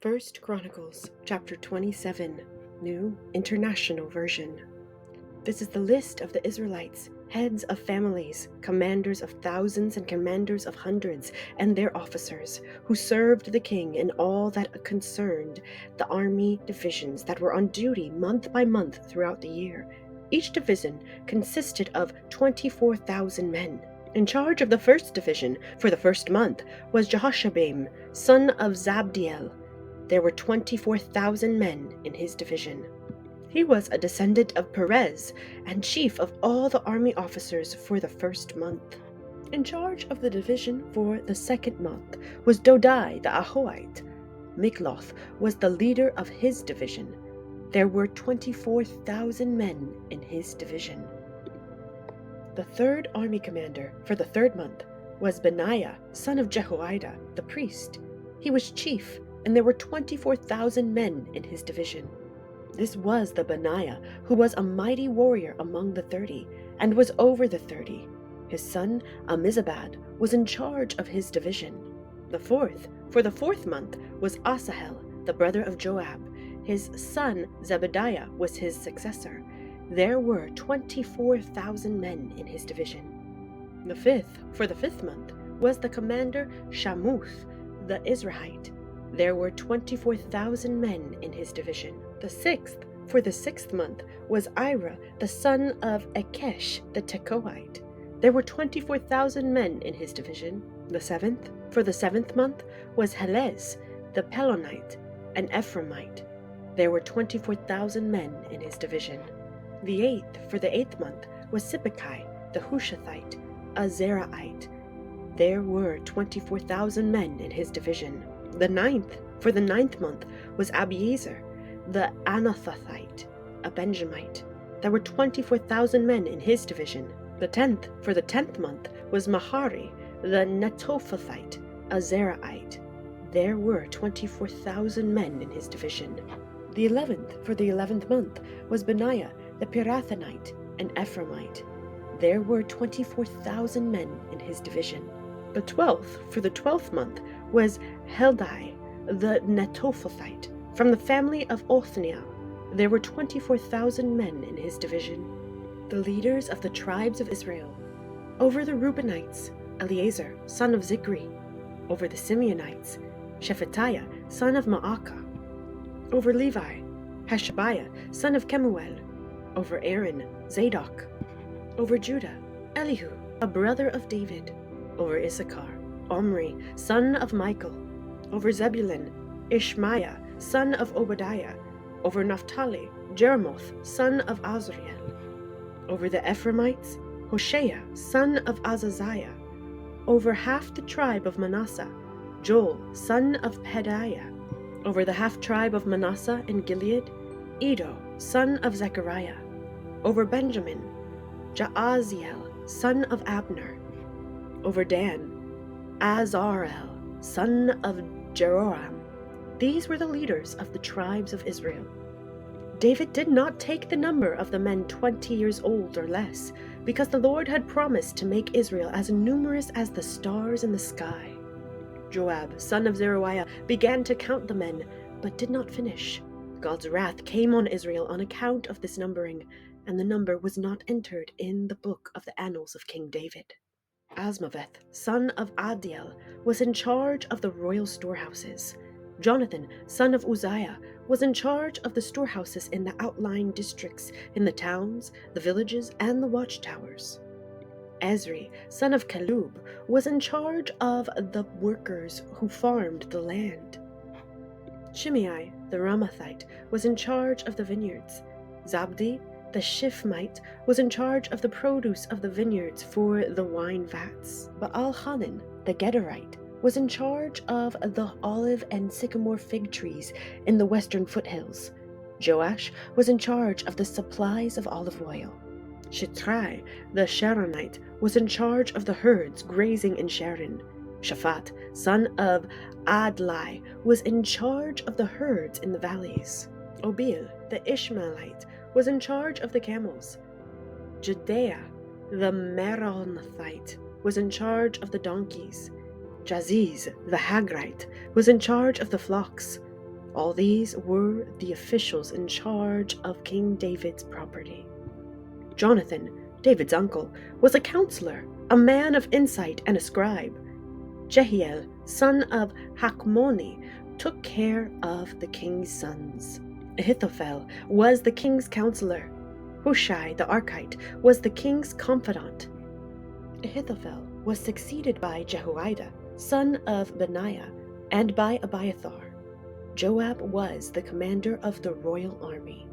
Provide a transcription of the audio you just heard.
First Chronicles, chapter 27, New International Version. This is the list of the Israelites, heads of families, commanders of thousands and commanders of hundreds, and their officers, who served the king in all that concerned the army divisions that were on duty month by month throughout the year. Each division consisted of 24,000 men. In charge of the first division for the first month was Jehoshabeam, son of Zabdiel. There were 24,000 men in his division. He was a descendant of Perez and chief of all the army officers for the first month. In charge of the division for the second month was Dodai the Ahoite. Mikloth was the leader of his division. There were 24,000 men in his division. The third army commander for the third month was Benaiah, son of Jehoiada, the priest. He was chief, and there were 24,000 men in his division. This was the Benaiah who was a mighty warrior among the 30, and was over the 30. His son Amizabad was in charge of his division. The fourth, for the fourth month, was Asahel, the brother of Joab. His son Zebediah was his successor. There were 24,000 men in his division. The fifth, for the fifth month, was the commander Shamuth, the Israelite. There were 24,000 men in his division. The sixth, for the sixth month, was Ira, the son of Akesh, the Tekoite. There were 24,000 men in his division. The seventh, for the seventh month, was Helez, the Pelonite, an Ephraimite. There were 24,000 men in his division. The eighth, for the eighth month, was Sibbecai, the Hushathite, a Zeraite. There were 24,000 men in his division. The ninth, for the ninth month, was Abiezer, the Anathothite, a Benjamite. There were 24,000 men in his division. The 10th, for the 10th month, was Mahari, the Netophathite, a Zeraite. There were 24,000 men in his division. The 11th, for the 11th month, was Benaiah, the Pirathonite, an Ephraimite. There were 24,000 men in his division. The 12th, for the 12th month, was Heldai, the Netophathite, from the family of Othniel. There were 24,000 men in his division. The leaders of the tribes of Israel. Over the Reubenites, Eleazar, son of Zikri. Over the Simeonites, Shephatiah, son of Maacah. Over Levi, Hashabiah, son of Kemuel. Over Aaron, Zadok. Over Judah, Elihu, a brother of David. Over Issachar, Omri, son of Michael. Over Zebulun, Ishmaiah, son of Obadiah. Over Naphtali, Jeremoth, son of Azriel. Over the Ephraimites, Hoshea, son of Azaziah. Over half the tribe of Manasseh, Joel, son of Pedaiah. Over the half-tribe of Manasseh in Gilead, Edo, son of Zechariah. Over Benjamin, Jaaziel, son of Abner. Over Dan, Azarel, son of Jeroham. These were the leaders of the tribes of Israel. David did not take the number of the men 20 years old or less, because the Lord had promised to make Israel as numerous as the stars in the sky. Joab, son of Zeruiah, began to count the men, but did not finish. God's wrath came on Israel on account of this numbering, and the number was not entered in the book of the annals of King David. Asmaveth, son of Adiel, was in charge of the royal storehouses. Jonathan, son of Uzziah, was in charge of the storehouses in the outlying districts, in the towns, the villages, and the watchtowers. Ezri, son of Calub, was in charge of the workers who farmed the land. Shimei, the Ramathite, was in charge of the vineyards. Zabdi, the Shifmite, was in charge of the produce of the vineyards for the wine vats. Baal-Hanan, the Gederite, was in charge of the olive and sycamore fig trees in the western foothills. Joash was in charge of the supplies of olive oil. Shitrai, the Sharonite, was in charge of the herds grazing in Sharon. Shaphat, son of Adlai, was in charge of the herds in the valleys. Obil, the Ishmaelite, was in charge of the camels. Judea, the Meronothite, was in charge of the donkeys. Jaziz, the Hagrite, was in charge of the flocks. All these were the officials in charge of King David's property. Jonathan, David's uncle, was a counselor, a man of insight and a scribe. Jehiel, son of Hakmoni, took care of the king's sons. Ahithophel was the king's counselor. Hushai the Archite was the king's confidant. Ahithophel was succeeded by Jehoiada, son of Benaiah, and by Abiathar. Joab was the commander of the royal army.